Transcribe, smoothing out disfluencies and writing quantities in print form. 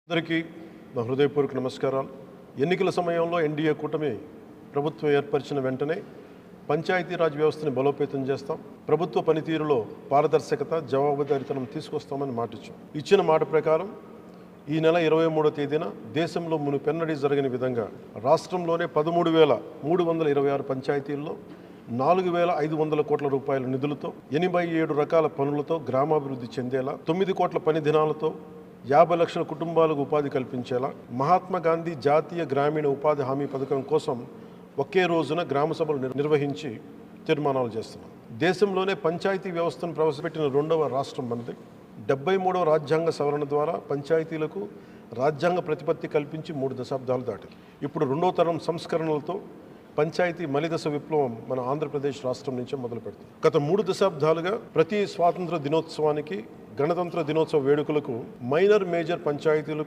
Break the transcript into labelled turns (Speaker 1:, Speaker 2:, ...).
Speaker 1: అందరికీ నా హృదయపూర్వక నమస్కారాలు. ఎన్నికల సమయంలో ఎన్డీఏ కూటమి ప్రభుత్వం ఏర్పరిచిన వెంటనే పంచాయతీరాజ్ వ్యవస్థని బలోపేతం చేస్తాం, ప్రభుత్వ పనితీరులో పారదర్శకత, జవాబుదారీతనం తీసుకొస్తామని మాటిచ్చాం. ఇచ్చిన మాట ప్రకారం ఈ నెల 23వ తేదీన దేశంలో మునుపెన్నడీ జరగని విధంగా రాష్ట్రంలోనే 13,326 పంచాయతీల్లో 4,500 కోట్ల రూపాయల నిధులతో 87 రకాల పనులతో గ్రామాభివృద్ధి చెందేలా, 9 కోట్ల పని దినాలతో 50 లక్షల కుటుంబాలకు ఉపాధి కల్పించేలా, మహాత్మా గాంధీ జాతీయ గ్రామీణ ఉపాధి హామీ పథకం కోసం ఒకే రోజున గ్రామ సభలు నిర్వహించి తీర్మానాలు చేస్తున్నాం. దేశంలోనే పంచాయతీ వ్యవస్థను ప్రవేశపెట్టిన 2వ రాష్ట్రం మనది. 73వ రాజ్యాంగ సవరణ ద్వారా పంచాయతీలకు రాజ్యాంగ ప్రతిపత్తి కల్పించి 3 దశాబ్దాలు దాటింది. ఇప్పుడు 2వ తరం సంస్కరణలతో పంచాయతీ మలిదశ విప్లవం మన ఆంధ్రప్రదేశ్ రాష్ట్రం నుంచే మొదలు పెడుతుంది. గత 3 దశాబ్దాలుగా ప్రతి స్వాతంత్ర దినోత్సవానికి, గణతంత్ర దినోత్సవ వేడుకలకు మైనర్ మేజర్ పంచాయతీలకు